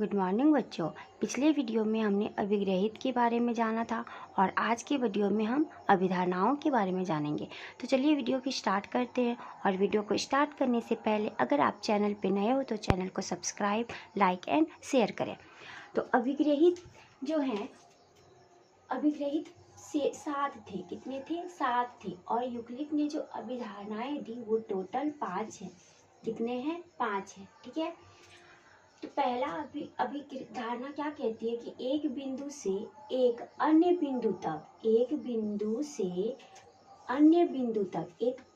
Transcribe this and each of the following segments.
Good morning बच्चों। पिछले video में हमने अभिग्रहित के बारे में जाना था और आज के वीडियो में हम अभिधारणाओं के बारे में जानेंगे। तो चलिए वीडियो की स्टार्ट करते हैं। और वीडियो को स्टार्ट करने से पहले अगर आप चैनल पे नए हो तो चैनल को सब्सक्राइब, लाइक एंड शेयर करें। तो अभिग्रहित जो हैं, अभिग्रहित से 7 थे। कितने थे? 7 थे। और यूक्लिड ने जो अभिधारणाएं दी वो टोटल 5 हैं। कितने हैं? 5 हैं। ठीक है। तो पहला अभिधारणा क्या कहती है कि एक बिंदु से एक अन्य बिंदु तक, एक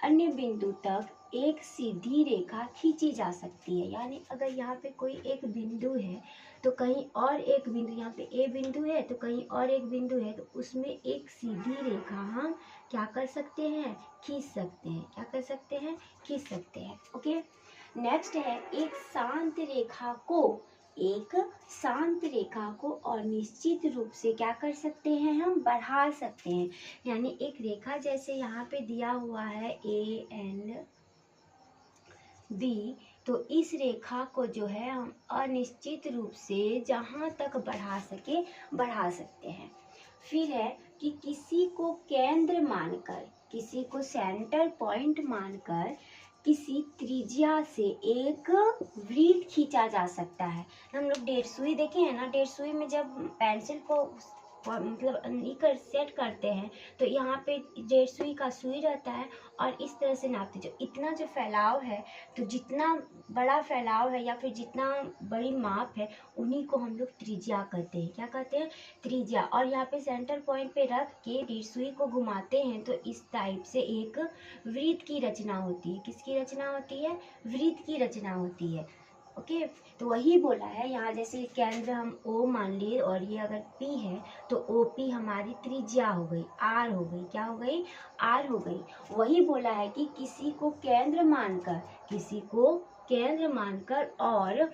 अन्य बिंदु तक एक सीधी रेखा खींची जा सकती है। यानी अगर यहाँ पे कोई एक बिंदु है तो कहीं और एक बिंदु, यहाँ पे ए बिंदु है तो कहीं और एक बिंदु है, तो उसमें एक सीधी रेखा हम क्या कर सकते हैं? खींच सकते हैं। क्या कर सकते हैं? खींच सकते हैं। ओके। नेक्स्ट है एक शांत रेखा को और निश्चित रूप से क्या कर सकते हैं? हम बढ़ा सकते हैं। यानी एक रेखा जैसे यहाँ पे दिया हुआ है ए एंड बी, तो इस रेखा को जो है हम अनिश्चित रूप से जहाँ तक बढ़ा सके बढ़ा सकते हैं। फिर है कि किसी को केंद्र मानकर, किसी को सेंटर पॉइंट मानकर किसी त्रिज्या से एक वृत्त खींचा जा सकता है। हम लोग डेढ़ सुई देखे हैं ना, डेढ़ सुई में जब पेंसिल को मतलब सेट करते हैं तो यहाँ पे डेढ़ सुई का सुई रहता है और इस तरह से नापते। जो इतना जो फैलाव है, तो जितना बड़ा फैलाव है या फिर जितना बड़ी माप है, उन्हीं को हम लोग त्रिज्या कहते हैं। क्या कहते हैं? त्रिज्या। और यहाँ पे सेंटर पॉइंट पे रख के डेढ़ सुई को घुमाते हैं तो इस टाइप से एक वृत्त की रचना होती है। किसकी रचना होती है? वृत्त की रचना होती है। ओके। तो वही बोला है यहाँ, जैसे केंद्र हम O मान लिए और ये अगर P है तो OP हमारी त्रिज्या हो गई, R हो गई। क्या हो गई? R हो गई। वही बोला है कि किसी को केंद्र मानकर और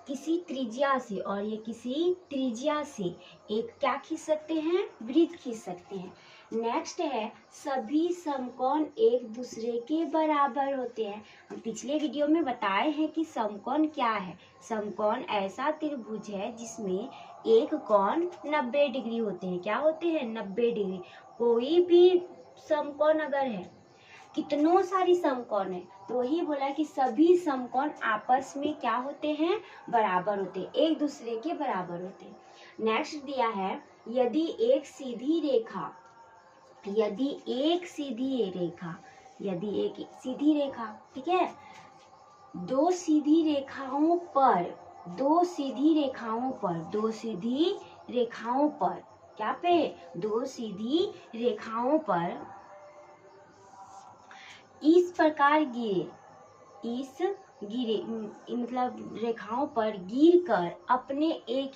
किसी त्रिज्या से, और ये किसी त्रिज्या से एक क्या खींच सकते हैं? वृत्त खींच सकते हैं। नेक्स्ट है सभी समकोण एक दूसरे के बराबर होते हैं। हम पिछले वीडियो में बताए हैं कि समकोण क्या है। समकोण ऐसा त्रिभुज है जिसमें एक कोण 90 डिग्री होते हैं। क्या होते हैं? 90 डिग्री। कोई भी समकोण अगर है, कितनों सारी समकोण है, तो वही बोला कि सभी समकोण आपस में क्या होते हैं? बराबर होते हैं, एक दूसरे के बराबर होते हैं। नेक्स्ट दिया है यदि एक सीधी रेखा, ठीक है, दो सीधी रेखाओं पर क्या पे? दो सीधी रेखाओं पर इस प्रकार मतलब रेखाओं पर गिर कर अपने एक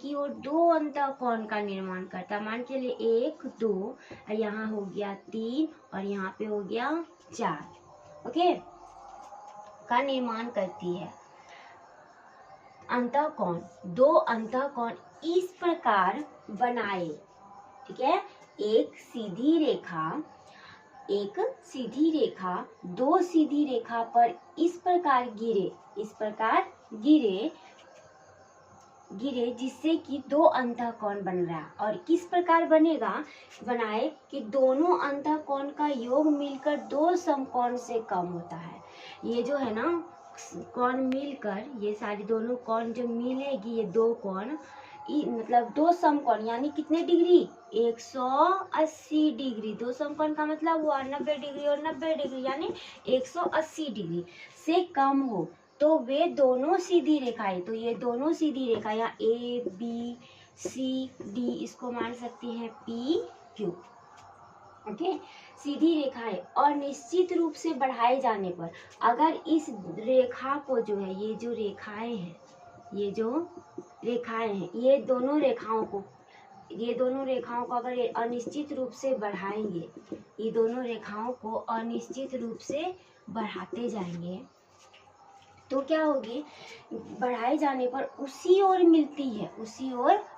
ही ओर दो अंतःकोण का निर्माण करता। मान के लिए 1 2, यहाँ हो गया 3 और यहाँ पे हो गया 4, ओके, का निर्माण करती है। अंतःकोण, दो अंतःकोण इस प्रकार बनाए, ठीक है, एक सीधी रेखा दो सीधी रेखा पर इस प्रकार गिरे जिससे कि दो अंतःकोण बन रहा है। और किस प्रकार बनाए कि दोनों अंतःकोण का योग मिलकर दो समकोण से कम होता है। ये जो है ना कोण मिलकर, ये सारी दोनों कोण जो मिलेगी, ये दो कोण मतलब दो समकोण, यानी कितने डिग्री? 180 डिग्री। दो समकोण का मतलब हुआ 90 डिग्री और 90 डिग्री, यानी 180 डिग्री से कम हो तो वे दोनों सीधी रेखाएं, तो ये दोनों सीधी रेखा यहाँ ABCD इसको मान सकती हैं PQ, ओके, सीधी रेखाएं। और निश्चित रूप से बढ़ाए जाने पर अगर इस रेखा को जो है, ये जो रेखाएं हैं, ये दोनों रेखाओं को अगर अनिश्चित रूप से बढ़ाएंगे, ये दोनों रेखाओं को अनिश्चित रूप से बढ़ाते जाएंगे तो क्या होगी? बढ़ाए जाने पर उसी ओर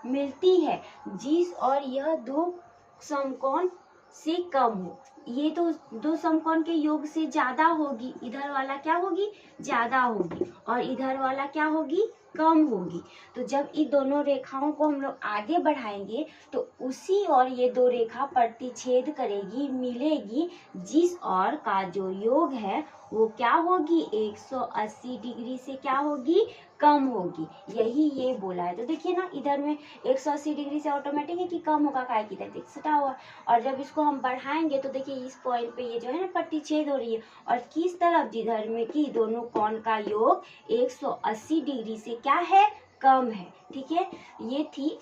मिलती है जिस और यह दो समकोण से कम हो। ये तो दो समकोण के योग से ज्यादा होगी, इधर वाला क्या होगी, ज्यादा होगी, और इधर वाला क्या होगी, कम होगी। तो जब इन दोनों रेखाओं को हम लोग आगे बढ़ाएंगे तो उसी और ये दो रेखा प्रतिच्छेद करेगी, मिलेगी, जिस और का जो योग है वो क्या होगी, 180 डिग्री से क्या होगी, कम होगी। यही ये बोला है। तो देखिए ना, इधर में 180 डिग्री से ऑटोमेटिक है कि कम होगा, काय की इधर सटा हुआ, और जब इसको हम बढ़ाएंगे तो देखिए इस पॉइंट पे ये जो है ना प्रतिच्छेद हो रही है, और किस तरफ, जिधर में कि दोनों कोण का योग 180 डिग्री से क्या है, कम है। ठीक है, ये थी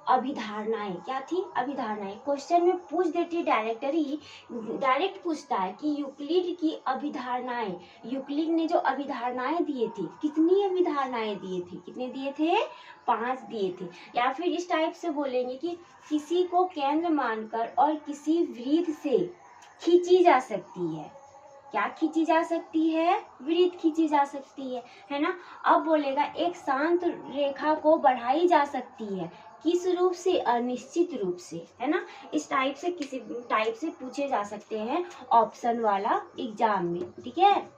अभिधारणाएं। क्या थी, अभिधारणाएं। क्वेश्चन में पूछ देती डायरेक्टरी, डायरेक्ट पूछता है कि यूक्लिड की अभिधारणाएं, यूक्लिड ने जो अभिधारणाएं दिए थे, कितनी अभिधारणाएं दिए थे, कितने दिए थे, 5 दिए थे। या फिर इस टाइप से बोलेंगे कि किसी को केंद्र मानकर और किसी वृत्त से खींची जा सकती है। क्या खींची जा सकती है, वृत्त खींची जा सकती है ना। अब बोलेगा एक शांत रेखा को बढ़ाई जा सकती है, किस रूप से, अनिश्चित रूप से, है ना। इस टाइप से, किसी टाइप से पूछे जा सकते हैं ऑप्शन वाला एग्जाम में। ठीक है।